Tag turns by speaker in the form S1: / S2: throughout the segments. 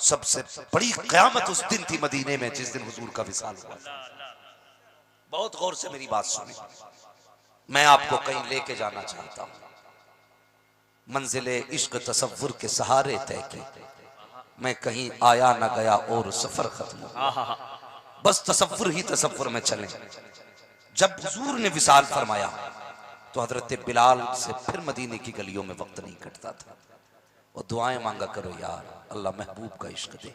S1: सबसे बड़ी क़यामत उस दिन थी मदीने में जिस दिन हुजूर का विसाल हुआ। बहुत गौर से मेरी बात सुने, मैं आपको कहीं लेके जाना चाहता हूं। मंजिले इश्क तसव्वुर के सहारे तय की, मैं कहीं आया ना गया और सफर खत्म हो, बस तसव्वुर ही तसव्वुर में चले। जब हुजूर ने विसाल फरमाया तो हजरत बिलाल से फिर मदीने की गलियों में वक्त नहीं कटता था। और दुआएं मांगा करो यार, अल्लाह महबूब का इश्क दे,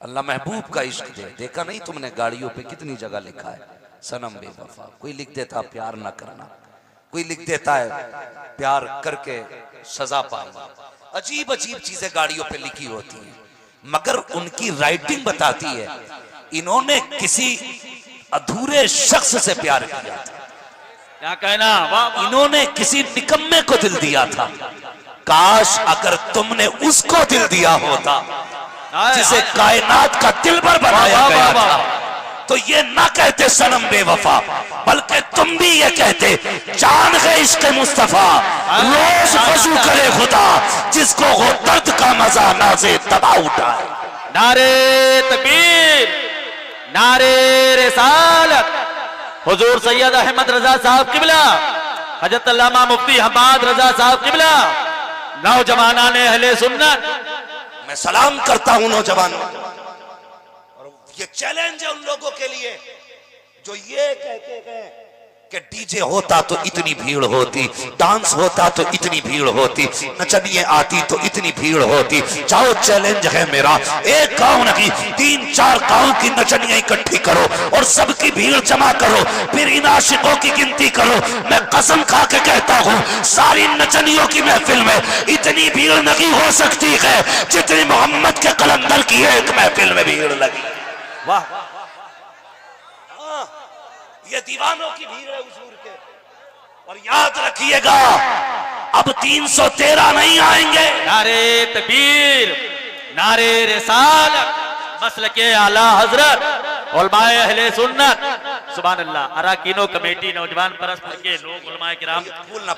S1: अल्लाह महबूब का इश्क दे। देखा नहीं तुमने गाड़ियों पे कितनी जगह लिखा है सनम बेवफा, कोई लिख देता प्यार ना करना, कोई लिख देता है प्यार करके सजा पाएगा। अजीब अजीब चीजें गाड़ियों पे लिखी होती हैं, मगर उनकी राइटिंग बताती है इन्होंने किसी अधूरे शख्स से प्यार किया था।
S2: क्या कहना,
S1: इन्होंने किसी निकम्मे को दिल दिया था। काश अगर तुमने उसको दिल दिया होता जिसे कायनात का दिलबर बनाया गया था, तो ये ना कहते सनम बेवफा, बल्कि तुम भी ये कहते जान गए इश्क मुस्तफा, रोज वजू करे खुदा जिसको वो दर्द का मजा नाज़े तबा उठाए।
S2: नारे तकबीर, नारे रिसालत, हुजूर सैयद अहमद रजा साहब किबला, हजरत अल्लामा मुफ्ती हमाद रजा साहब किबला, नौजवाना ने अहले सुन्नत,
S1: मैं सलाम करता हूं नौजवानों। और ये चैलेंज है उन लोगों के लिए जो ये कहते हैं कि डीजे होता तो इतनी भीड़ होती, डांस होता तो इतनी भीड़ होती, नचनिए आती तो इतनी भीड़ होती। जाओ चैलेंज है मेरा, एक गांव नहीं 3-4 गांव की नचनियां इकट्ठी करो और सबकी भीड़ जमा करो, फिर इन आशिकों की गिनती करो। मैं कसम खा के कहता हूं सारी नचनियों की महफिल में इतनी भीड़ नहीं हो सकती है जितनी मोहम्मद के कलंदर की एक महफिल में भीड़ लगी।
S2: वाह,
S1: ये दीवानों की भीड़ है हुजूर के। और याद रखिएगा अब 313 नहीं आएंगे।
S2: नारे तकबीर, नारे रिसालत, मसलके आला हजरत, उलमाए अहले सुन्नत, सुभान अल्लाह। अराकीनो कमेटी नौजवान परस्त के लोग उलमाए किराम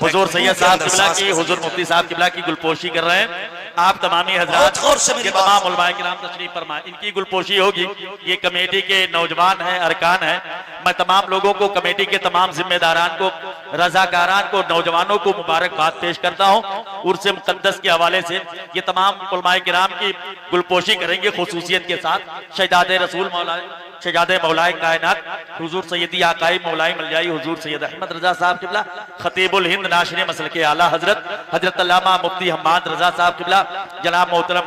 S2: हुजूर सैयद साहब किबला की, हुजूर मुफ्ती साहब किबला की गुलपोशी कर रहे हैं। आप तमामी हजरात के तमाम उलमाए किराम तशरीफ फरमाएं, इनकी गुलपोशी होगी। ये कमेटी के नौजवान हैं, अरकान हैं। मैं तमाम लोगों को, कमेटी के तमाम जिम्मेदारान को, रजाकारान को, नौजवानों को मुबारकबाद पेश करता हूँ। उर्स मुकद्दस के हवाले से ये तमाम उलमाए किराम की गुलपोशी करेंगे खुसूसियत के साथ। शहजादे रसूल मौलाए, शहजादे मौलाए कायनात हुजूर सैयदी आकाई मौलाई मलजाई हुजूर सैयद अहमद रजा साहब किबला, खतीबुल हिंद नाशरे मसलके आला हजरत हजरत अल्लामा मुफ्ती हम्माद रजा साहब किबला, जनाब मोहतरम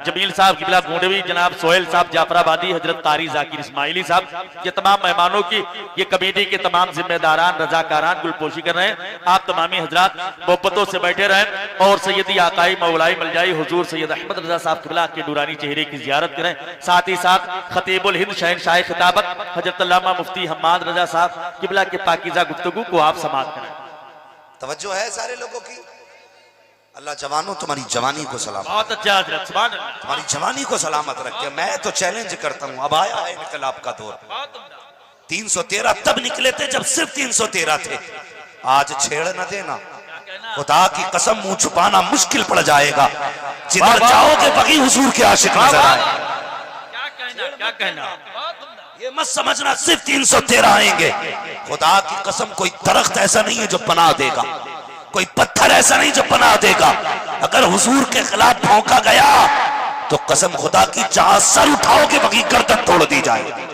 S2: जमील साहब किबला गोंडवी, जनाब सोहेल साहब जाफराबादी, हजरत कारी जाकिर इस्माइली साहब, ये तमाम मेहमानों की, ये कमेटी के तमाम जिम्मेदारान रजाकारान गुलपोशी कर रहे हैं। आप तमामी हजरात मोहब्बतों से बैठे रहें और सैयदी आकाई मौलाई मलजाई हुजूर सैयद अहमद रजा साहब किबला के नूरानी चेहरे की जियारत करें। साथ ही साथ खतीबुल हिंद शहनशाह खिताबत हजरत अल्लामा मुफ्ती हम्माद रजा साहब किबला के पाकीज़ा गुफ्तगू को आप समाअत करें।
S1: तवज्जो है सारे लोगों की। अल्लाह जवानों तुम्हारी जवानी को सलामत,
S2: बहुत अच्छा हजरत, सुभान अल्लाह,
S1: तुम्हारी जवानी को सलामत रखे। मैं तो चैलेंज करता हूं, अब आया है इनकलाब का दौर। 313 तब निकले थे जब सिर्फ 313 थे। आज छेड़ न देना, खुदा की कसम मुंह छुपाना मुश्किल पड़ जाएगा। जिधर जाओगे वही हुजूर के आशिक नजर आए।
S2: क्या कहना,
S1: ये मत समझना सिर्फ 313 आएंगे। खुदा की कसम कोई दरख्त ऐसा नहीं है जो पनाह देगा, कोई पत्थर ऐसा नहीं जो पनाह देगा। अगर हुजूर के खिलाफ भौंका गया तो कसम खुदा की जहां सर उठाओगे वही गर्दन तोड़ दी जाएगी।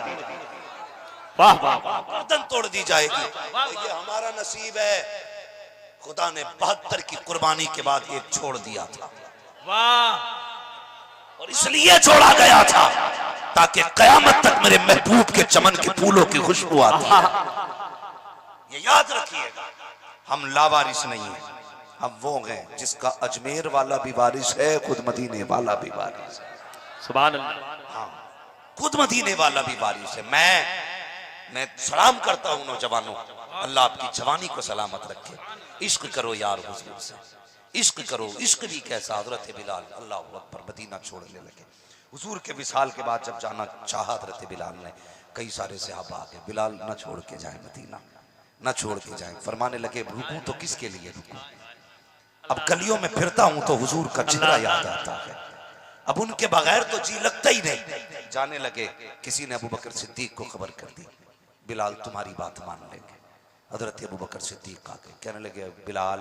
S2: वाह वाह,
S1: गर्दन तोड़ दी जाएगी। तो ये हमारा नसीब है, खुदा ने 72 की कुर्बानी के बाद एक छोड़ दिया था।
S2: वाह,
S1: और इसलिए छोड़ा गया था ताकि कयामत तक मेरे महबूब के चमन के फूलों की खुशबू आती है। ये याद रखिएगा, हम लावारिस नहीं है, हम वो हैं जिसका अजमेर वाला भी वारिस है, खुद मदीने वाला भी वारिस है।
S2: सुभान अल्लाह,
S1: हाँ, खुद मदीने वाला भी वारिस है। मैं सलाम करता हूं नौजवानों, अल्लाह आपकी जवानी को सलामत रखे। इश्क करो यार हुजूर से, इश्क करो। इश्क भी कैसा, हजरत बिलाल अल्लाह अकबर मदीना छोड़ने लगे। हुजूर के विसाल के बाद जब जाना चाहा हजरत बिलाल ने, कई सारे सहाबा आ गए, बिलाल ना छोड़ के जाए मदीना, ना छोड़ के जाए। फरमाने लगे रुकूं तो किसके लिए रुकूं, अब गलियों में फिरता हूं तो हुजूर का चेहरा याद आता है, अब उनके बगैर तो जी लगता ही नहीं। जाने लगे, किसी ने अबू बकर सिद्दीक को खबर कर दी, बिलाल तुम्हारी बात मान लेंगे। हजरत अबू बकर सिद्दीक आ गए, कहने लगे बिलाल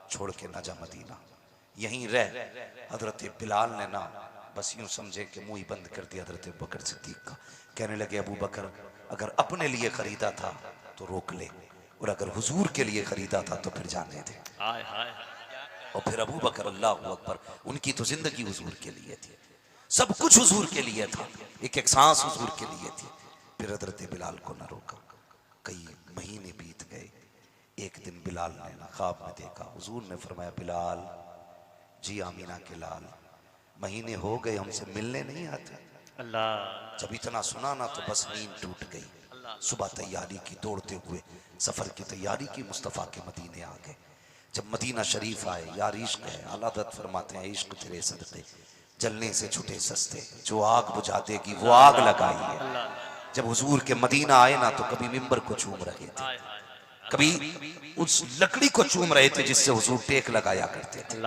S1: छोड़ के ना जा मदीना, यहीं रह। हजरत बिलाल ने ना बस यूं समझे कि मुंह ही बंद कर दिया हजरत अबू बकर सिद्दीक का। कहने लगे अबू बकर अगर अपने लिए खरीदा था तो रोक ले, और अगर हुजूर के लिए खरीदा था तो फिर जाने दे।
S2: हाय हाय।
S1: और फिर अबू बकर अल्लाह अकबर, उनकी तो जिंदगी हुजूर के लिए थी, सब कुछ हुजूर के लिए था, एक एक सांस हुजूर के लिए थी। फिर हजरत बिलाल को न रोका। कई महीने बीत गए। एक दिन बिलाल ने ना ख्वाब में देखा, हुजूर ने फरमाया बिलाल जी आमीना के लाल, महीने हो गए हमसे मिलने नहीं आते।
S2: अल्लाह।
S1: जब इतना सुना ना तो बस नींद टूट गई। सुबह तैयारी की, दौड़ते हुए सफर की तैयारी की, मुस्तफ़ा के मदीने आ गए। जब मदीना शरीफ आए, यार इश्क है, आलादत फरमाते हैं इश्क तेरे सदक़े जलने से छुटे सस्ते, जो आग बुझा देगी वो आग लगाई है। जब हुजूर के मदीना आए ना तो कभी मिंबर को चूम रहे थे, कभी उस लकड़ी को चूम रहे थे जिससे हुजूर टेक लगाया करते थे,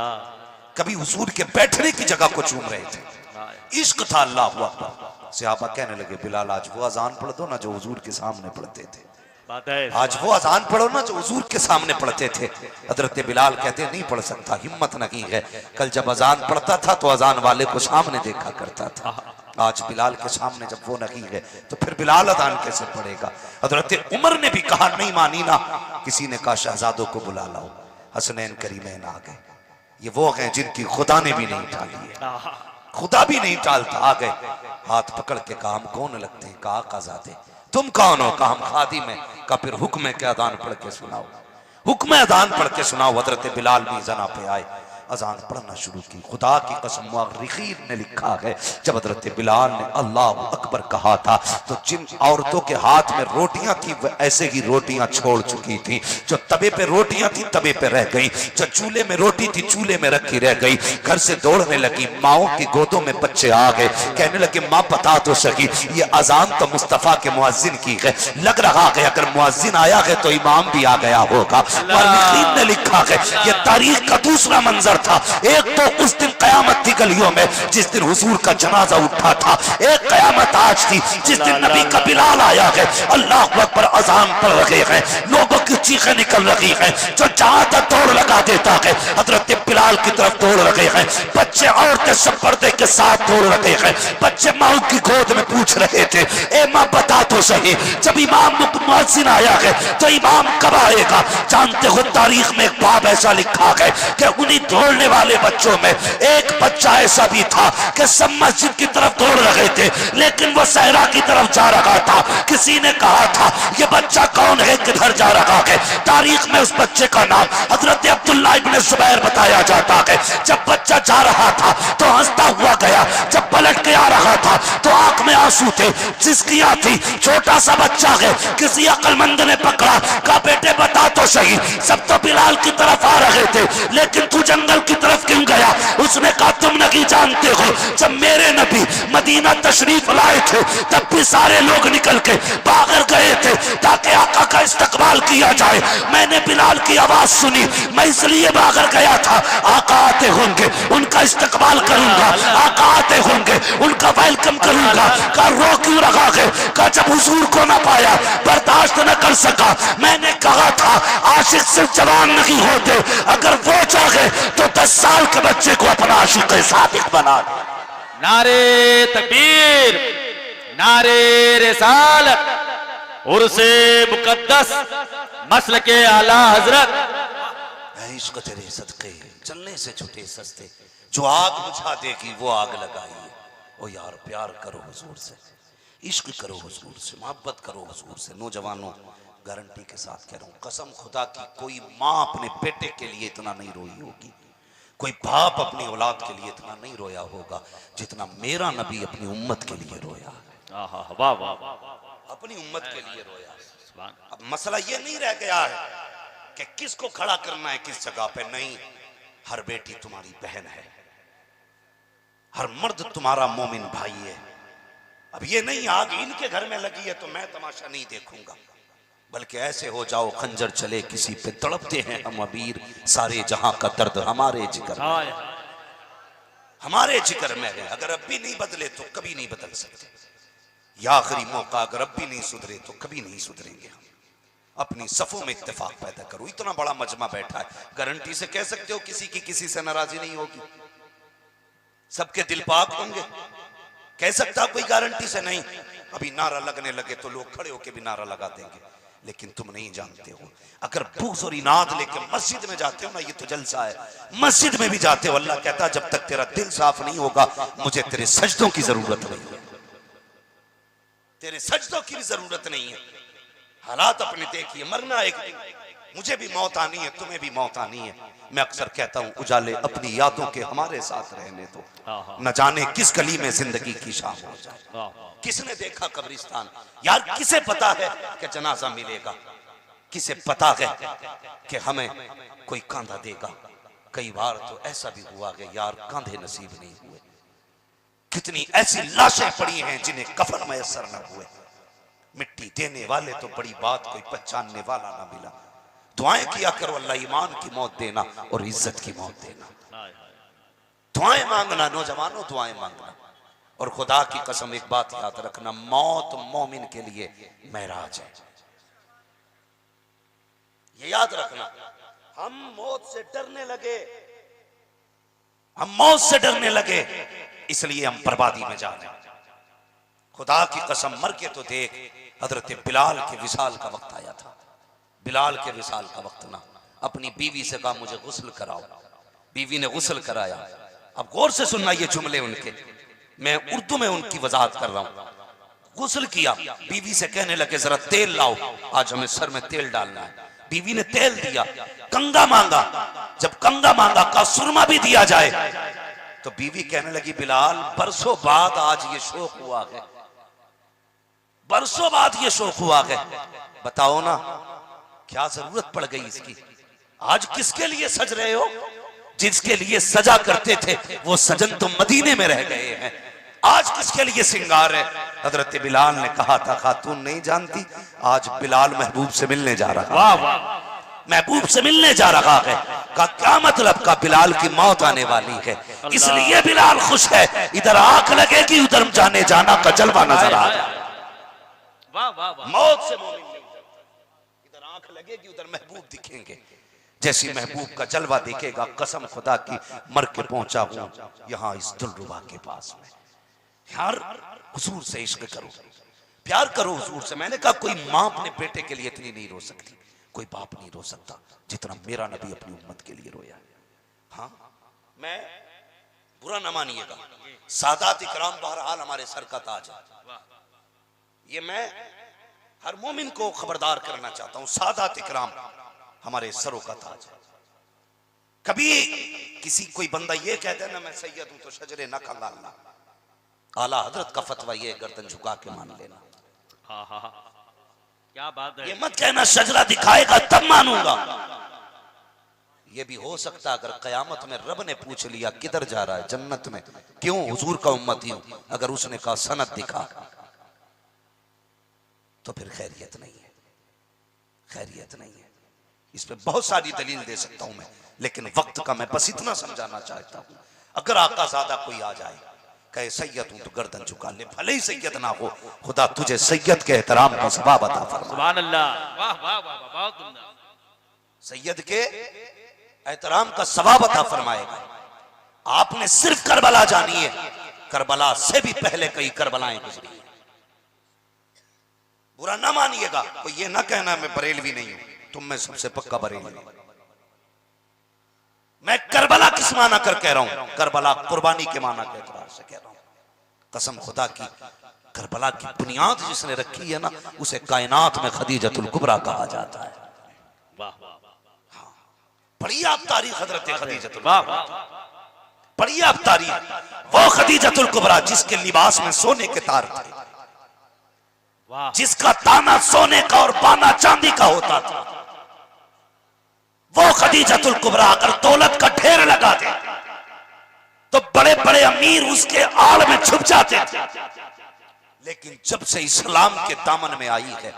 S1: कभी हुजूर के बैठने की जगह को चूम रहे थे। इश्क था अल्लाह अकबर। सहाबा कहने लगे बिलाल आज वो अजान पढ़ दो ना जो हुजूर के सामने पढ़ते थे, आज वो अजान पढ़ो ना जो हुजूर के सामने पढ़ते थे। हजरत बिलाल कहते नहीं पढ़ सकता, हिम्मत नहीं है। कल जब अजान पढ़ता था तो अजान वाले को सामने देखा करता था, आज बिलाल के सामने जब वो नहीं है तो फिर बिलाल अजान कैसे पढ़ेगा। हजरत उमर ने भी कहा नहीं मानी ना, किसी ने कहा शहजादों को बुला लाओ। हसनैन करीमैन आ गए, ये वो हैं जिनकी खुदा ने भी नहीं टाली है, खुदा भी नहीं टालता। आ गए, हाथ पकड़ के कहा हम कौन लगते हैं, कहा आकाजादे। तुम कौन हो, कहा हम खादिम में। का फिर हुक्म है कि अजान पढ़ के सुनाओ, हुक्म अजान पढ़ के सुनाओ। हजरत बिलाल भी जना पे आए, अजान पढ़ना शुरू की। खुदा की कसम मुअर्रिखीन ने लिखा है जब हजरत बिलाल ने अल्लाह अकबर कहा था तो जिन औरतों के हाथ में रोटियां थी वह ऐसे ही रोटियां छोड़ चुकी थी। जो तवे पे रोटियां थी तवे पे रह गई, जो चूल्हे में रोटी थी चूल्हे में रखी रह गई। घर से दौड़ने लगी, माओ की गोदों में बच्चे आ गए, कहने लगे माँ बता तो सकी ये अजान तो मुस्तफा के मुअज्जिन की है, लग रहा है अगर मुअज्जिन आया है तो इमाम भी आ गया होगा। मुअर्रिखीन ने लिखा है ये तारीख का दूसरा मंजर था। एक तो उस दिन कयामत थी गलियों में जिस दिन हुजूर का जनाजा उठा था, एक कयामत आज थी जिस दिन नबी का बिलाल आया है, अल्लाह अकबर अजान पढ़ रहे हैं, लोगों की चीखें निकल रही हैं, जो जहां तक दौड़ लगा देता है हजरत बिलाल की तरफ दौड़ रहे हैं। बच्चे औरतें सब पर्दे के साथ दौड़ रहे हैं, बच्चे माँ की गोद में पूछ रहे थे ए माँ बता तो सही जब इमाम मुअज्जिन आया है तो इमाम कब आएगा। जानते हो तारीख में एक बाब ऐसा लिखा है कि उन्हीं दौड़ने वाले बच्चों में एक बच्चा ऐसा भी था कि सब मस्जिद की तरफ दौड़ रहे थे लेकिन वो सहरा की तरफ जा रहा था। किसी ने कहा था ये बच्चा कौन है, किधर जा रहा है। तारीख में उस बच्चे का नाम हजरत अब्दुल्लाह इब्न जुबैर बताया जाता है। जब बच्चा जा रहा था तो हंसता हुआ गया, जब पलट के आ रहा था तो आंख में आंसू थे, जिसकियां थी। छोटा सा बच्चा है, किसी अक्लमंद ने पकड़ा, कहा बेटे बता तो सही सब तो बिलाल की तरफ आ रहे थे लेकिन तू जंगल की तरफ क्यों गया। उसने कहा तुम नहीं जानते हो जब मेरे नबी मदीना तशरीफ लाए थे तब भी सारे लोग निकल के बाहर गए थे ताकि आका का इस्तकबाल किया जाए। मैंने बिलाल की आवाज सुनी, मैं इसलिए बाहर गया था। आका आते होंगे उनका इस्तकबाल करूंगा, आका आते होंगे उनका वेलकम करूंगा। का रो क्यों रहा है, का जब हुजूर को ना पाया बर्दाश्त न कर सका। मैंने कहा था आशिक सिर्फ जवान नहीं होते, अगर वो चाहे तो 10 साल के बच्चे को अपना आशिक सादिक बना दे।
S2: नारे तकबीर, नारे रिसालत, उर्से मुकद्दस, मसल के आला हजरत।
S1: इश्क तेरे सदके चलने से छुटे सस्ते, जो आग बुझा देगी वो आग लगाई। ओ यार प्यार करो हुजूर से, इश्क करो हुजूर से, मोहब्बत करो हुजूर से। नौजवानों गारंटी के साथ कह रहा हूं, कसम खुदा की कोई माँ अपने बेटे के लिए इतना नहीं रोई होगी, कोई बाप अपनी औलाद के लिए इतना नहीं रोया होगा जितना मेरा नबी अपनी उम्मत के लिए रोया।
S2: वाह वाह,
S1: अपनी उम्मत के लिए रोया। अब मसला ये नहीं रह गया है कि किसको खड़ा करना है किस जगह पे, नहीं, हर बेटी तुम्हारी बहन है, हर मर्द तुम्हारा मोमिन भाई है। अब ये नहीं आग इनके घर में लगी है तो मैं तमाशा नहीं देखूंगा, बल्कि ऐसे हो जाओ खंजर चले किसी पे तड़पते हैं हम अबीर, सारे जहां का दर्द हमारे जिगर। हमारे जिक्र में है, अगर अब भी नहीं बदले तो कभी नहीं बदल सकते। यह आखिरी मौका, अगर अब भी नहीं सुधरे तो कभी नहीं सुधरेंगे हम। अपनी सफों में इत्तेफाक पैदा करो। इतना बड़ा मजमा बैठा है, गारंटी से कह सकते हो किसी की किसी से नाराजी नहीं होगी, सबके दिल पाक होंगे? कह सकता कोई गारंटी से? नहीं। अभी नारा लगने लगे तो लोग खड़े होके भी नारा लगा देंगे, लेकिन तुम नहीं जानते हो, अगर बुग़्ज़ और इनाद लेके मस्जिद में जाते हो ना, ये तो जलसा है, मस्जिद में भी जाते हो, अल्लाह कहता जब तक तेरा दिल साफ नहीं होगा मुझे तेरे सजदों की जरूरत नहीं है, तेरे सजदों की भी जरूरत नहीं है। हालात अपने देखिए, मरना एक दिन, मुझे भी मौत आनी है, तुम्हें भी मौत आनी है। मैं अक्सर कहता हूं उजाले अपनी यादों के हमारे साथ रहने दो, न जाने किस गली में जिंदगी की शाम हो जाए। किसने देखा कब्रिस्तान? यार किसे पता है कि जनाजा मिलेगा? किसे पता है कि हमें कोई कांधा देगा? कई बार तो ऐसा भी हुआ कि यार कांधे नसीब नहीं हुए। कितनी ऐसी लाशें पड़ी हैं जिन्हें कफन मैसर न हुए। मिट्टी देने वाले तो बड़ी बात, कोई पहचानने वाला ना मिला। दुआएं किया करो, अल्लाह ईमान की मौत देना और इज्जत की मौत देना। दुआएं मांगना नौजवानों, दुआएं मांगना। और खुदा की कसम एक बात याद रखना, मौत मोमिन के लिए महराज है, ये याद रखना। हम मौत से डरने लगे, हम मौत से डरने लगे, इसलिए हम बर्बादी में जा रहे हैं। खुदा की कसम मर के तो देख, हजरत बिलाल के विसाल का वक्त आया था। बिलाल के विसाल का वक्त ना, अपनी बीवी से कहा मुझे गुस्ल कराओ, बीवी ने गुस्ल कराया। अब गौर से सुनना ये जुमले उनके, मैं उर्दू में उनकी वजाहत कर रहा हूं। गुस्ल किया, बीवी से कहने लगे जरा तेल लाओ, आज हमें सर में तेल डालना है। बीवी ने तेल दिया। कंगा मांगा, जब कंगा मांगा का सुरमा भी दिया जाए, तो बीवी कहने लगी बिलाल बरसों बाद आज ये शौक हुआ है, बरसों बाद ये शौक हुआ है, बताओ ना क्या जरूरत पड़ गई इसकी? आज किसके लिए सज रहे हो? जिसके लिए सजा करते थे वो सजन तो मदीने में रह गए हैं। आज किसके लिए सिंगार है? हजरत बिलाल ने कहा था खातून नहीं जानती, आज बिलाल महबूब से मिलने जा रहा है। वाह वाह, महबूब से मिलने जा रहा है। का क्या मतलब? का बिलाल की मौत आने वाली है, इसलिए बिलाल खुश है। इधर आंख लगेगी उधर जाने जाना का जलवा नजर आ रहा है। मौत से मोमिन नहीं डरता, इधर आंख लगेगी उधर महबूब दिखेंगे। जैसी महबूब का जलवा दिखेगा, कसम खुदा की मर के पहुंचा हूं यहां इस दिलरुबा के पास में। यार हुजूर से इश्क करो, प्यार करो हुजूर से। मैंने कहा कोई मां अपने बेटे के लिए इतनी नहीं रो सकती, कोई बाप नहीं रो सकता जितना मेरा नबी अपनी उम्मत के लिए रोया। हाँ, मैं बुरा न मानिएगा, सादात इकराम बहरहाल हमारे सर का ताज है, ये मैं हर मोमिन को खबरदार करना चाहता हूं। सादात इकराम हमारे सरों का ताज है। कभी किसी कोई बंदा ये कह दे ना मैं सैयद हूं तो शजरे न खंगालना, आला हजरत का फतवा ये गर्दन झुका के मान लेना।
S2: हाँ हाँ, क्या बात है।
S1: ये मत कहना शजरा दिखाएगा तब मानूंगा। ये भी हो सकता अगर कयामत में रब ने पूछ लिया किधर जा रहा है? जन्नत में। क्यों? हुजूर का उम्मती हूं। अगर उसने कहा सनद दिखा, तो फिर खैरियत नहीं है, खैरियत नहीं है। इस पे बहुत सारी दलील दे सकता हूं मैं, लेकिन वक्त का मैं बस इतना समझाना चाहता हूं। अगर आका ज़ादा कोई आ जाए कहे सैयद हूं तो गर्दन झुका ले, भले ही सैयद ना हो, खुदा तुझे सैयद के एहतराम का सवाब अता फरमाए।
S2: सुभान अल्लाह, वाह वाह वाह, बहुत उम्दा।
S1: सैयद के एहतराम का सवाब अता फरमाएगा। आपने सिर्फ करबला जानी है, करबला से भी पहले कई करबलाएं गुजरी। बुरा ना मानिएगा, कोई ये ना कहना मैं बरेलवी नहीं हूं, तुम में सबसे पक्का बरेलवी। मैं करबला किस माना कर कह रहा हूं? करबला कुर्बानी के माना के एतबार से कह रहा हूं। कसम खुदा की, करबला की बुनियाद जिसने रखी है ना, उसे कायनात में खदीजतुल कुबरा कहा जाता है।
S2: वाह,
S1: पढ़िए आप तारीख हजरत खदीजतुल कुबरा, पढ़िए आप तारीख। वो खदीजतुल कुबरा जिसके लिबास में सोने के तार थे, जिसका ताना सोने का और पाना चांदी का होता था, वो खदीजतुल कुबरा अगर दौलत का ढेर लगा दे तो बड़े बड़े अमीर उसके आड़ में छुप जाते थे। लेकिन जब से इस्लाम के दामन में आई है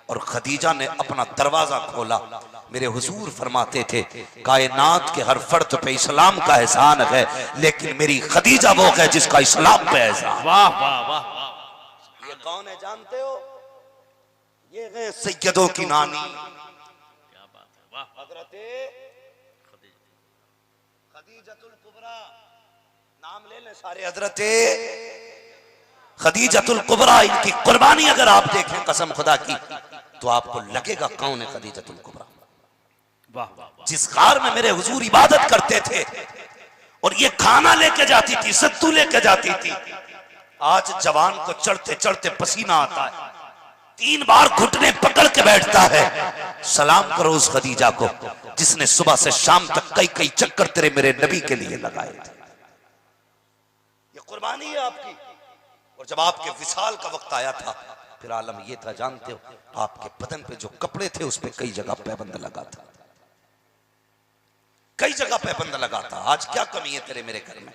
S1: और खदीजा ने अपना दरवाजा खोला, मेरे हुजूर फरमाते थे कायनात के हर फर्द पे इस्लाम का एहसान है, लेकिन मेरी खदीजा वो है जिसका इस्लाम पे एहसान।
S2: वाह वाह वाह।
S1: ये कौन है जानते हो? ये है सैयदों की नानी
S2: क्या बात है, वाह।
S1: हजरत खदीजतुल कुबरा, नाम ले लें सारे, हजरत खदीजतुल कुबरा। इनकी कुर्बानी अगर आप देखें कसम खुदा की तो आपको लगेगा कौन है खदीजतुल कुबरा।
S2: वाह वाह।
S1: जिस गार में मेरे हुजूर इबादत करते थे और ये खाना लेके जाती थी, सत्तू लेके जाती थी, आज जवान को चढ़ते चढ़ते पसीना आता है, 3 बार घुटने पकड़ के बैठता है। सलाम करो उस खदीजा को जिसने सुबह से शाम तक कई कई चक्कर तेरे मेरे नबी के लिए लगाए थे। ये कुर्बानी है आपकी। और जब आपके विसाल का वक्त आया था फिर आलम ये था, जानते हो, आपके बदन पे जो कपड़े थे उस पे कई जगह पैबंद लगा था, कई जगह पैबंद लगा था। आज क्या कमी है तेरे मेरे घर में?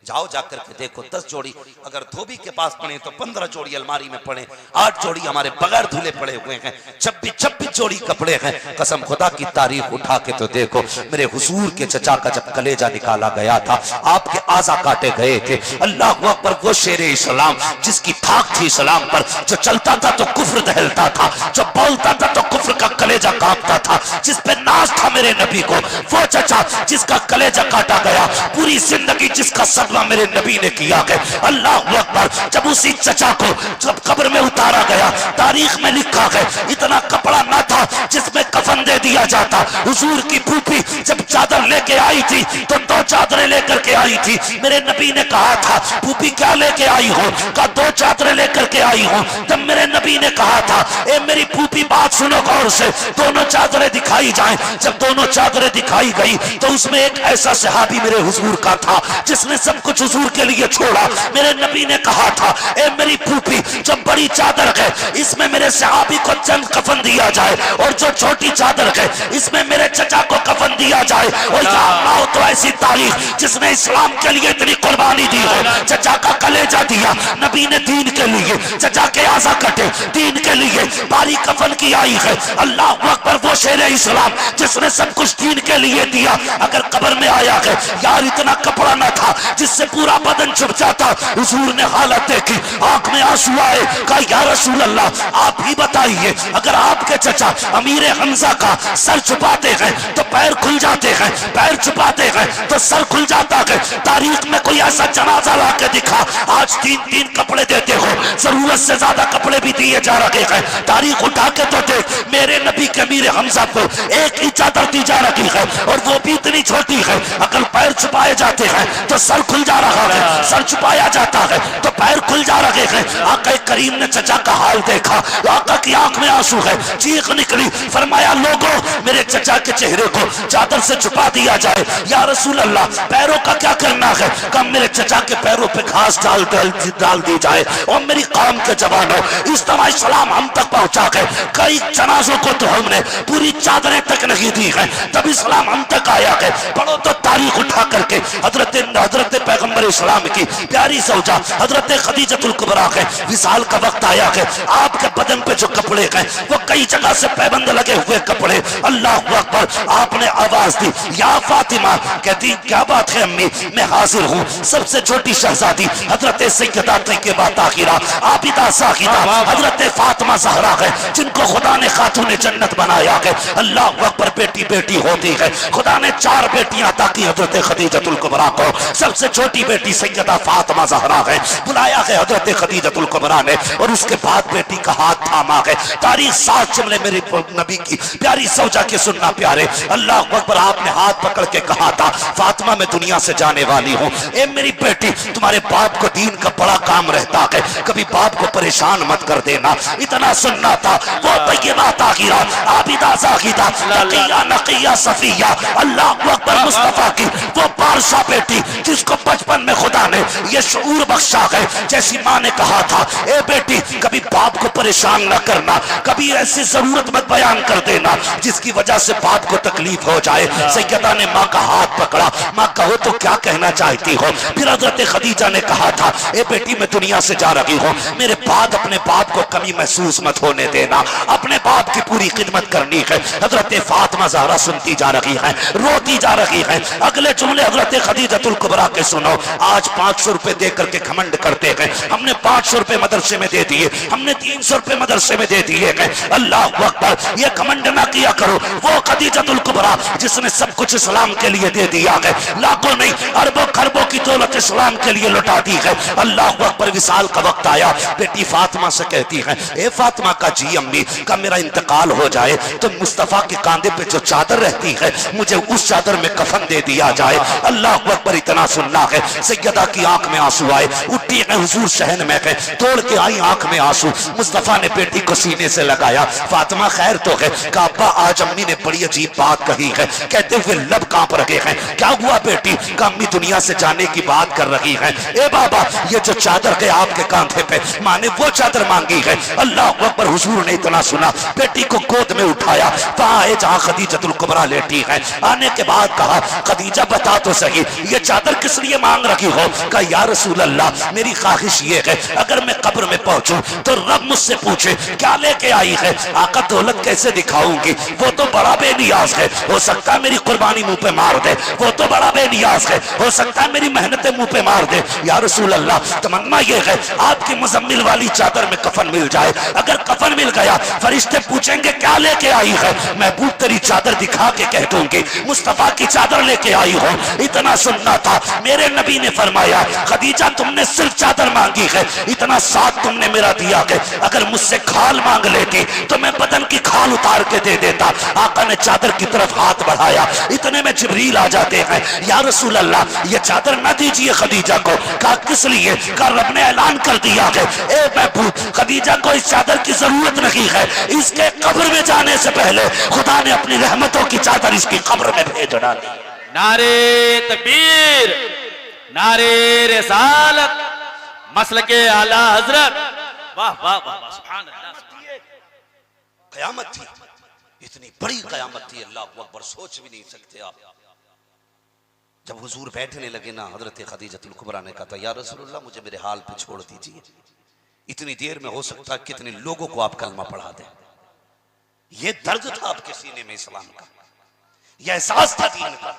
S1: जाओ जाकर के देखो, 10 जोड़ी अगर धोबी के पास पड़े तो 15 जोड़ी अलमारी में पड़े, 8 जोड़ी हमारे बगैर धुले पड़े हुए हैं, 26 जोड़ी कपड़े हैं। कसम खुदा की तारीख उठा के तो देखो, मेरे हुजूर के चचा का जब कलेजा निकाला गया था, आपके आजा काटे गए थे, अल्लाह अकबर, वो शेरे इस्लाम जिसकी थाक थी इस्लाम पर, जो चलता था तो कुफ्र दहलता था, जो बोलता था तो कुफ्र का कलेजा कांपता था, जिस पे नाज था मेरे नबी को, वो चचा जिसका कलेजा काटा गया, पूरी जिंदगी जिसका सदमा मेरे नबी ने किया है। अल्लाह अकबर। जब उसी चचा को जब कब्र में उतारा गया, तारीख में लिखा है इतना कपड़ा ना था जिसमें कफन दे दिया जाता। हुजूर की फूफी जब चादर लेके आई थी तो 2 चादरें लेकर के आई थी। मेरे नबी ने कहा था फूफी क्या लेके आई हो? कहा 2 चादरें लेकर के आई हो। तब मेरे नबी ने कहा था ए मेरी फूफी बात सुनो गौर से, दोनों चादरें दिखाई जाएं। जब दोनों चादरें दिखाई गई तो उसमें एक ऐसा सहाबी मेरे हुजूर का था जिसने सब कुछ हुजूर के लिए छोड़ा। मेरे नबी ने कहा था ए मेरी फूफी जो बड़ी चादर है इसमें मेरे सहाबी को चंद कफन दिया जाए, और जो छोटी चादर है इसमें मेरे चचा को कफन दिया जाए। और या अल्लाह, तो ऐसी तारीख जिसने इस्लाम के लिए इतनी कुर्बानी दी हो, चचा का कलेजा दिया नबी ने दीन के लिए, चचा के आजा कटे दीन के लिए, बारी कफन की आई है। अल्लाह अकबर। वो शेर इस्लाम जिसने सब कुछ दीन के लिए दिया, अगर कब्र में आया है यार इतना कपड़ा ना था जिससे पूरा बदन छुप जाता। हुजूर ने हालत देखी, आंख में आंसू आए, कहा या रसूल अल्लाह आप ही बताइए, अगर आपके चचा अमीर हमजा का सर छुपाते हैं तो पैर खुल जाते हैं, पैर छुपाते हैं तो सर खुल जाता है। तारीख में कोई ऐसा जनाजा ला के दिखा। आज 3 कपड़े देते हो, जरूरत से ज्यादा कपड़े भी दिए जा रहे हैं। तारीख उठा के तो देख, मेरे नबी के अमीर हमजा को एक ही चादर दी जा रही है और वो भी इतनी छोटी है। अगर पैर छुपाए जाते हैं तो सर खुल जा रहा है, सर छुपाया जाता है तो पैर खुल जा रहे हैं। आका करीम ने चचा का हाल देखा, आका की आंख में आंसू है, चीख निकली, फरमाया लोगों मेरे चचा के चेहरे को चादर से छुपा दिया जाए। या रसूल अल्लाह पैरों का क्या करना है? कम मेरे चचा के पैरों पे घास डाल दी जाए। और मेरी कौम के जवानों, इस तरह इस्लाम हम तक पहुंचा है। कई जनाजों को तो हमने पूरी चादरें तक नहीं दी है, तब इस्लाम हम तक आया है। पढ़ो तो तारीख उठा करके हजरत पैगंबर इस्लाम की प्यारी सौजा हजरत खदीजतुल कुबरा है, विसाल का वक्त आया है। आपके बदन पे जो कपड़े हैं वो कई जगह से पैबंद लगे हुए कपड़े। अल्लाह अकबर। आपने आवाज दी या फातिमा, कहती क्या बात है अम्मी, मैं हाजिर हूँ। सबसे छोटी शहजादी हजरत सैयदा तय्यबा ताहिरा आबिदा साहिदा हजरत फातिमा ज़हरा है, जिनको खुदा ने खातून जन्नत बनाया है। अल्लाह अकबर। बेटी बेटी होती है, खुदा ने 4 बेटियां अता की हजरत खदीजतुल कुबरा को। सबसे छोटी बेटी सैयदा फातिमा ज़हरा है, बुलाया है हजरत खदीजतुल कुबरा ने, और उसके बाद बेटी का हाथ थामा है। तारीख 7 जुमले मेरे नबी की प्यारी सौजा के सुनना प्यारे। अल्लाह अकबर। आपने हाथ पकड़ के कहा था फातिमा मैं दुनिया से जाने वाली हूँ, ए मेरी बेटी तुम्हारे बाप को दीन का बड़ा काम रहता है, कभी बाप को परेशान मत कर देना। इतना सुनना था। वो तय्यबा ताहिरा आबिदा ज़ाहिदा तकिया नकिया सफिया अल्लाह अकबर मुस्तफा की वो बादशाह बेटी जिसको बचपन में खुदा ने ये शऊर बख्शा है, जैसी माँ ने कहा था, ए बेटी कभी बाप को परेशान न करना, कभी ऐसी जरूरत मत बयान कर देना जिसकी वजह से बाप को तकलीफ हो जाए। सैयदा ने माँ का हाथ पकड़ा, माँ कहो तो क्या कहना चाहती हो? फिर हजरत खदीजा ने कहा था, ए बेटी मैं दुनिया से जा रही हूँ, मेरे बाद अपने बाप को कमी महसूस मत होने देना, अपने बाप की पूरी खिदमत करनी है। हजरत फातिमा ज़हरा सुनती जा रही है, रोती जा रही है। अगले जुमले हजरत खदीजतुल कुबरा के सुनो। आज 500 रुपए दे करके घमंड करते हैं, हमने 500 रुपए मदरसे में दे दिए, हमने 300 रुपए मदरसे में दे दिए हैं। अल्लाह अकबर, ये घमंड ना किया करो। वो खदीजतुल कुबरा जिसने सब कुछ इस्लाम के लिए दे दिया है, लाखों नहीं अरबों खरबों की दौलत इस्लाम के लिए लौटा दी है। अल्लाह अकबर, विसाल का वक्त आया, बेटी फातिमा से कहती है, ए फातिमा का जी अम्मी का मेरा इंतकाल हो जाए तो मुस्तफा के कांधे पे जो चादर रहती है मुझे उस चादर में कफन दे दिया जाए। अल्लाह अकबर, इतना सुनना है। सैयदा की आंख में आंसू आए, उठी है हुजूर शहन में है, तोड़ के आई आंख में आंसू। मुस्तफा ने बेटी को सीने से लगाया, फातिमा खैर तो है? काबा आज अम्मी ने बड़ी अजीब बात कही है। कहते हुए लब कांप रहे हैं। क्या हुआ बेटी? का अम्मी दुनिया से जाने की बात कर रही है। ए बाबा, ये जो चादर है आपके कांधे पे, माँ ने वो चादर मांगी है। अल्लाह अकबर, हुजूर ने इतना सुना, बेटी को गोद में उठाया, वहां जहां खदीजतुल कुबरा लेटी है। आने के बाद कहा, खदीजा बता तो सही ये चादर किस लिए मांग रही हो? कहा, या रसूल अल्लाह, मेरी ख्वाहिश ये है अगर मैं कब्र में पहुंचूं तो रब मुझसे पूछे क्या लेके आई है? आका, दौलत कैसे दिखाऊंगी? वो तो बड़ा बेनियाज है, हो सकता है मेरी कुर्बानी मुंह पे मार दे। वो तो बड़ा बेनियाज है, हो सकता है मेरी मेहनतें मुंह पे मार दे। या रसूल अल्लाह, तमन्ना ये है आपकी मुजम्मिल वाली चादर में कफन मिल जाए। अगर कफन मिल गया, फरिश्ते पूछेंगे क्या लेके आई है, महबूब तेरी चादर दिखा के कह दूंगी मुस्तफा की चादर लेके आई हो। इतना सुनना था। मेरे नबी ने फरमाया, खदीजा तुमने सिर्फ चादर मांगी है, इतना साथ तुमने मेरा दिया है, अगर मुझसे खाल मांग लेती तो मैं बदन की खाल उतार के दे देता। आका ने चादर की तरफ हाथ बढ़ाया, इतने में जिब्रील आ जाते हैं। या रसूल अल्लाह, ये चादर न दीजिए खदीजा को। कहा, किस लिए? कहा, रब ने ऐलान कर दिया है, ए महबूब, खदीजा को इस चादर की जरूरत नहीं है, इसके कब्र में जाने से पहले खुदा ने अपनी रहमतों की चादर इसकी कब्र में भेज डाली।
S2: नारे तकबीर, नारे रिसालत, मसलके आला हजरत। वाह वाह वाह, सुभान अल्लाह,
S1: कयामत थी, इतनी बड़ी कयामत थी, अल्लाह अकबर, सोच भी नहीं सकते आप। जब हुजूर बैठने लगे ना, हजरत खदीजतुल कुबरा ने कहा था, या रसूलुल्लाह, मुझे मेरे हाल पे छोड़ दीजिए, इतनी देर में हो सकता है कितने लोगों को आप कलमा पढ़ा दें। ये दर्द था आपके सीने में इस्लाम का, यह एहसास था दीन का।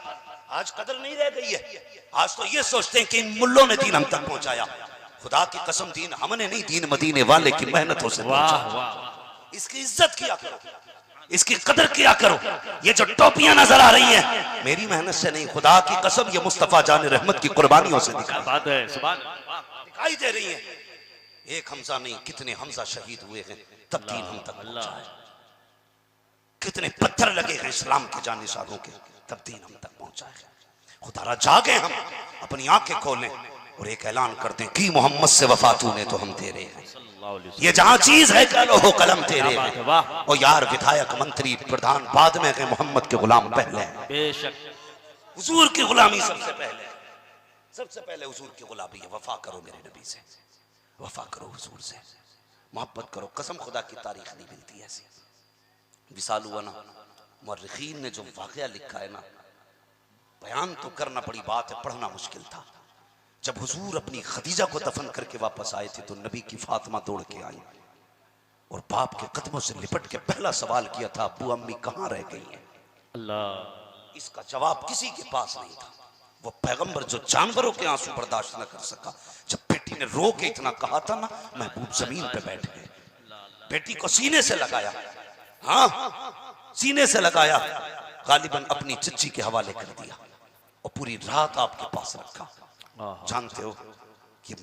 S1: आज कदर नहीं रह गई है। आज तो ये सोचते हैं कि इन मुल्लों ने दीन हम तक पहुंचाया। खुदा की कसम, दीन हमने नहीं, दीन मदीने वाले की मेहनतों से पहुंचा। इसकी इज्जत किया करो, इसकी कदर किया करो। ये जो टोपियां नजर आ रही हैं, मेरी मेहनत से नहीं, खुदा की कसम, ये मुस्तफा जान रहमत की कुर्बानियों से दिखाई दे रही है। एक हमजा नहीं, कितने हमजा शहीद हुए हैं, तब दीन हम तक पहुंचा है। कितने पत्थर लगे हैं इस्लाम के जानिसारों के, तब दीन हम तक पहुंचा है। खुदा जागे, हम अपनी आंखें खोलें और एक ऐलान कर दें कि मोहम्मद से वफा तूने तो हम तेरे हैं। ये जहां चीज है कलो हो कलम तेरे हैं। और यार, विधायक, मंत्री, प्रधान बाद में गए, मोहम्मद के गुलाम पहले हैं।
S2: बेशक
S1: हुजूर की गुलामी सबसे पहले, सबसे पहले हुजूर की गुलामी है। वफा करो मेरे नबी से, वफा करो हुजूर से, मोहब्बत करो। कसम खुदा की तारीख नहीं मिलती ऐसी। विसाल हुआ ना, मुर्रिखीन ने जो वाकया लिखा है ना, बयान तो करना बड़ी बात है, पढ़ना मुश्किल था। जब हुजूर अपनी खदीजा को दफन करके वापस आए थे तो नबी की फातिमा दौड़ के आई और बाप के कदमों से लिपट के पहला सवाल किया था, अब्बू अम्मी कहाँ रह गई हैं?
S2: अल्लाह,
S1: इसका जवाब किसी के पास नहीं था। वो पैगंबर जो जानवरों के आंसू बर्दाश्त न कर सका, जब बेटी ने रो के इतना कहा था ना, महबूब जमीन पे बैठ गए, बेटी को सीने से लगाया, हाँ सीने से लगाया, गालिबन अपनी चच्ची के हवाले कर दिया और पूरी रात आपके पास रखा। जानते हो कि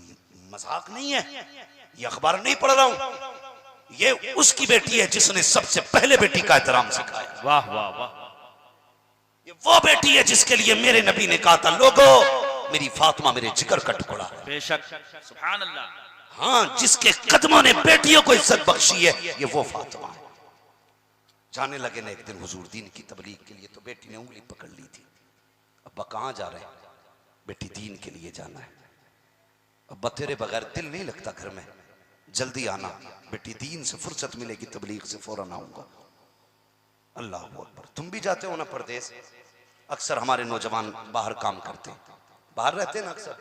S1: मजाक नहीं है, ये अखबार नहीं पढ़ रहा हूं, ये उसकी बेटी है जिसने सबसे पहले बेटी का एहतराम सिखाया।
S2: वाह वाह वाह,
S1: ये वो बेटी है जिसके लिए मेरे नबी ने कहा था, लोगों मेरी फातिमा मेरे जिगर का टुकड़ा है।
S2: बेशक, सुभान अल्लाह।
S1: हाँ, जिसके कदमों ने बेटियों को इज्जत बख्शी है, ये वो फातिमा है। जाने लगे ना एक दिन हुजूर दीन की तबलीग के लिए, तो बेटी ने उंगली पकड़ ली थी, अब्बा कहाँ जा रहे हैं? बेटी दीन के लिए जाना है। अब्बा तेरे बगैर दिल नहीं लगता घर में, जल्दी आना बेटी, दीन से फुर्सत मिलेगी तबलीग से फौरन आऊंगा। अल्लाह अकबर। तुम भी जाते हो ना परदेश? अक्सर हमारे नौजवान बाहर काम करते हैं, बाहर रहते हैं ना अक्सर,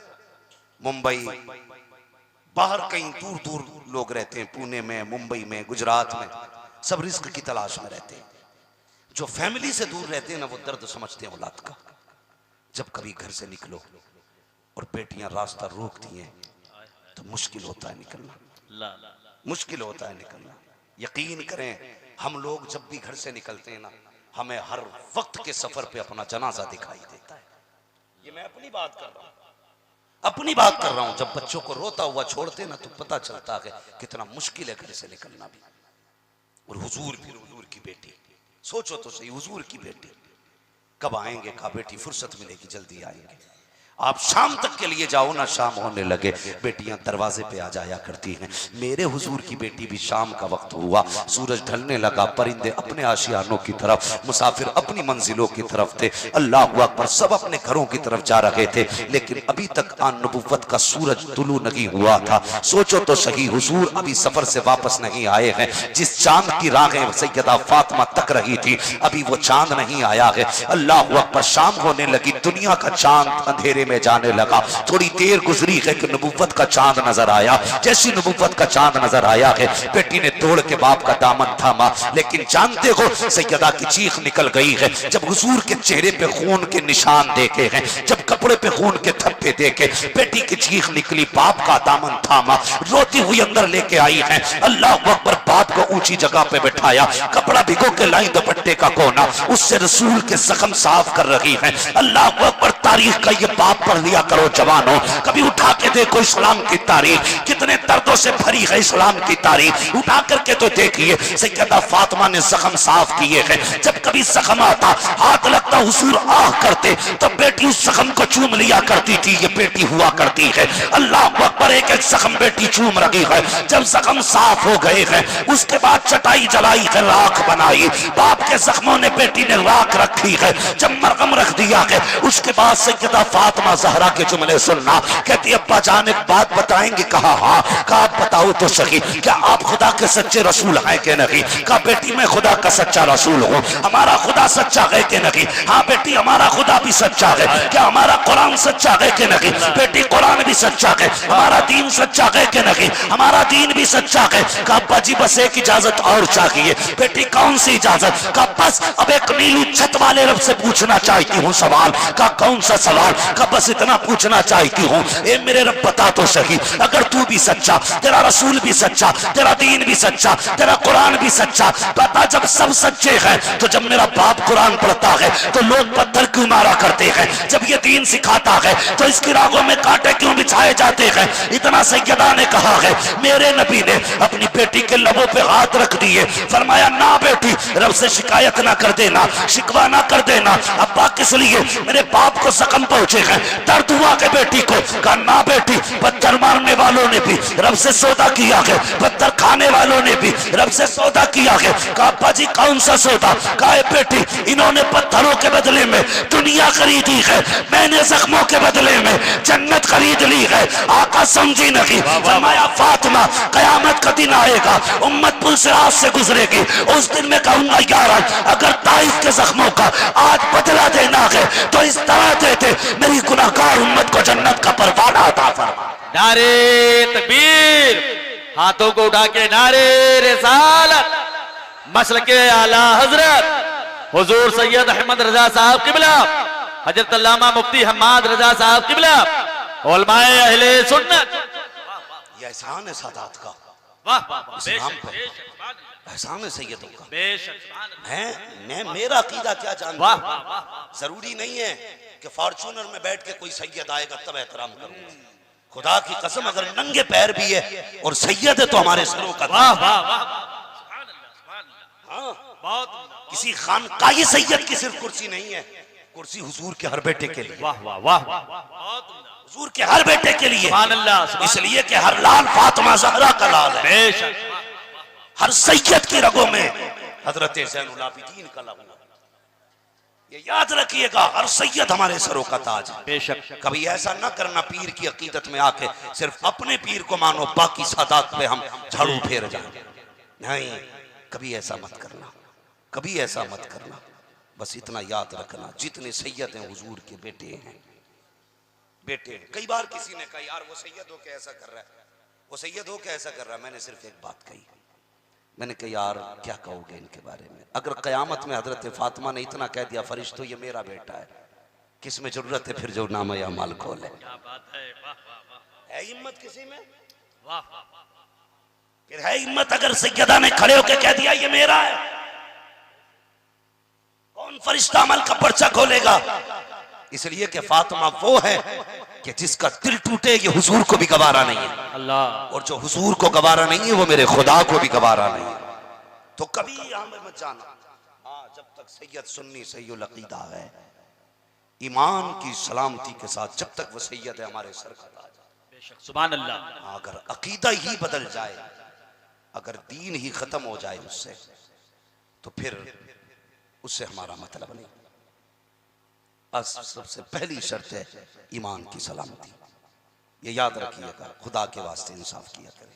S1: मुंबई, बाहर कहीं दूर दूर लोग रहते हैं, पुणे में, मुंबई में, गुजरात में, सब रिस्क की तलाश में रहते हैं। जो फैमिली से दूर रहते हैं ना, वो दर्द समझते हैं औलाद का। जब कभी घर से निकलो और बेटियां रास्ता रोकती हैं तो मुश्किल होता है निकलना, मुश्किल होता है निकलना। यकीन करें, हम लोग जब भी घर से निकलते हैं ना, हमें हर वक्त के सफर पे अपना जनाजा दिखाई देता है। ये मैं अपनी बात कर रहा हूं, अपनी बात कर रहा हूं। जब बच्चों को रोता हुआ छोड़ते ना, तो पता चलता है कितना मुश्किल है घर से निकलना भी। और हुजूर, फिर हुजूर की बेटी, सोचो तो सही, हुजूर की बेटी कब आएंगे? कहा बेटी फुर्सत मिलेगी जल्दी आएंगे। आप शाम तक के लिए जाओ ना, शाम होने लगे बेटियां दरवाजे पे आ जाया करती हैं। मेरे हुजूर की बेटी भी शाम का वक्त हुआ, सूरज ढलने लगा, परिंदे अपने आशियानों की तरफ, मुसाफिर अपनी मंजिलों की तरफ थे। अल्लाह अकबर, सब अपने घरों की तरफ जा रहे थे, लेकिन अभी तक नबुव्वत का सूरज तुलू नहीं हुआ था। सोचो तो सही, हुजूर अभी सफर से वापस नहीं आए हैं। जिस चांद की राहें सैयदा फातिमा तक रही थी, अभी वो चांद नहीं आया है। अल्लाह अकबर, शाम होने लगी, दुनिया का चांद अंधेरे में जाने लगा। थोड़ी देर गुजरी है कि नबुव्वत का चांद नजर आया। जैसी नबुव्वत का चांद नजर आया है, बेटी ने दौड़ के बाप का दामन थामा, लेकिन जानते हो सैयदा की चीख निकल गई है। जब हुजूर के चेहरे पे खून के निशान देखे हैं, जब कपड़े पे खून के थप्पे देखे, बेटी की चीख निकली, बाप का दामन थामा, रोती हुई अंदर लेके आई है। अल्लाह अकबर, बाप को ऊंची जगह पे बिठाया, कपड़ा भिगो के लाई दुपट्टे का कोना, उससे रसूल के जख्म साफ कर रही है। अल्लाह अकबर, तारीख का ये बाप पढ़ लिया करो जवानों, कभी उठा के देखो इस्लाम की तारीख, कितने दर्दों से भरी है इस्लाम की तारीख। उठा करके तो देखिए, सैयदा फातिमा ने जख्म साफ किए हैं। जब कभी जख्म आता, हाथ लगता, हुजूर आह करते, तब बेटी उस जख्म को चूम लिया करती थी। ये बेटी हुआ करती है। अल्लाह अकबर, एक एक जख्म बेटी चूम रही है। जब जख्म साफ हो गए हैं, उसके बाद चटाई जलाई है, राख बनाई, बाप के जख्मों ने बेटी ने राख रखी है। जब मरहम रख दिया है, उसके बाद सैयदा फातिमा ज़हरा के जुमले सुनना, कहती अब्बा जान एक बात बताएंगे? कहा हाँ। कहा आप बताओ तो सही, क्या आप खुदा के सच्चे रसूल हैं कि नहीं? कहा बेटी मैं खुदा का सच्चा रसूल हूँ। हमारा खुदा सच्चा है कि नहीं? हाँ बेटी हमारा खुदा भी सच्चा है। क्या हमारा कुरान सच्चा है कि नहीं? बेटी कुरान भी सच्चा है। हमारा दीन सच्चा है कि नहीं? हमारा दीन भी सच्चा है। कहा अब्बा जी बस एक इजाजत और चाहिए। बेटी कौन सी इजाजत? कहा बस अब एक नीली छत वाले रब से पूछना चाहती हूँ सवाल। कहा कौन सा सवाल? कहा बस इतना पूछना चाहती हूँ, ए मेरे रब बता तो सही, अगर तू भी सच्चा, तेरा रसूल भी सच्चा, तेरा दीन भी सच्चा, तेरा कुरान भी सच्चा, बता जब सब सच्चे हैं, तो जब मेरा बाप कुरान पढ़ता है तो लोग पत्थर क्यों मारा करते हैं? जब ये दीन सिखाता है तो इसकी रागों में कांटे क्यों बिछाए जाते हैं? इतना सैयदा ने कहा है। मेरे नबी ने अपनी बेटी के लबों पे हाथ रख दिए, फरमाया ना बेटी, रब से शिकायत ना कर देना, शिकवा ना कर देना। अब्बा किस लिए? मेरे बाप को जख्म पहुंचे हैं, दर्द हुआ के बेटी को। कहा ना बेटी, पत्थर मारने वालों ने भी रब से सौदा किया है, पत्थर खाने वालों ने भी रब से सौदा किया है। कहा अब्बा जी कौन सा सौदा? कहा बेटी इन्होंने पत्थरों के बदले में दुनिया खरीदी है, मैंने जख्मों के बदले में जन्नत खरीद ली है। आका समझी नहीं। फरमाया फातिमा कयामत का दिन आएगा, उम्मत पुल सिरात से गुजरेगी, उस दिन में कहूंगा यार अगर ताइफ के जख्मों का आज बदला देना है तो इस तरह देते, मेरी गुनाहगार उम्मत को जन्नत का परवाना अता फरमा।
S2: नारे तकबीर, हाथों को उठा के नारे रिसालत, मसलके आला हजरत हुजूर सैयद अहमद रजा साहब किबला, हजरत अल्लामा मुफ्ती हम्माद रजा साहब किबला, उलमाए अहले सुन्नत।
S1: ये एहसान है सादात का,
S2: वाह वाह वाह,
S1: इस्लाम
S2: बेशक
S1: पर
S2: बेशक
S1: एहसान है सैयदों का।
S2: बेशक,
S1: है मैं मेरा अकीदा क्या जानता
S2: वाह
S1: हूं?
S2: वाह वाह,
S1: जरूरी नहीं है कि फॉर्चूनर में बैठ के कोई सैयद आएगा तब एहतराम करूंगा। खुदा की कसम अगर नंगे पैर भी है और सैयद है तो हमारे सरों का।
S2: वाह वाह वाह, सुभान अल्लाह, सुभान अल्लाह,
S1: हाँ,
S2: बहुत
S1: किसी खानकाही सैयद की सिर्फ कुर्सी नहीं है, कुर्सी हुजूर के हर बेटे के लिए,
S2: वाह वाह वाह वाह, बहुत
S1: हुजूर के हर बेटे के लिए,
S2: सुभान अल्लाह, सुभान
S1: इसलिए कि हर लाल फातिमा ज़हरा का लाल है,
S2: बेशक,
S1: हर सैयद की रगों में हजरत ज़ैनुल आबिदीन का लहू है। ये याद रखिएगा, हर सैयद हमारे सरों का ताज है।
S2: बेशक।
S1: कभी ऐसा ना करना पीर की अकीदत में आके सिर्फ अपने पीर को मानो, बाकी सादात पे हम झाड़ू फेर जाए, नहीं, कभी ऐसा मत करना, कभी ऐसा मत करना। बस इतना याद रखना, जितने सैयद हैं हुजूर के बेटे हैं, बेटे हैं। कई बार किसी ने कहा यार वो सैयद हो के ऐसा कर रहा है, वो सैयद हो के ऐसा कर रहा है। मैंने सिर्फ एक बात कही, मैंने कहा यार क्या कहोगे इनके बारे में? अगर कयामत में हजरत फातिमा ने इतना कह दिया फरिश्तों ये मेरा बेटा है, किस में जरूरत है फिर जो नाम या माल खोले?
S2: क्या बात है, वाह वाह वाह,
S1: है हिम्मत किसी में?
S2: वाह वाह वाह।
S1: फिर है हिम्मत अगर सैयदा ने खड़े होकर कह दिया ये मेरा है, कौन फरिश्ता अमल का पर्चा खोलेगा? इसलिए कि फातिमा वो है कि जिसका दिल टूटे ये हुजूर को भी गवारा नहीं है,
S2: अल्लाह।
S1: और जो हुजूर को गवारा नहीं है वो मेरे खुदा को भी गवारा नहीं है। तो कभी हमें मत जाना, हाँ, जब तक सैयद सुन्नी सैयद अकीदा है, ईमान की सलामती के साथ, जब तक वो सैयद है हमारे सर का ताज है।
S2: बेशक, सुभान अल्लाह।
S1: अगर अकीदा ही बदल जाए, अगर दीन ही खत्म हो जाए उससे, तो फिर उससे हमारा मतलब नहीं। बस सबसे पहली शर्त है ईमान की सलामती, ये याद रखिएगा। खुदा के वास्ते इंसाफ किया करें।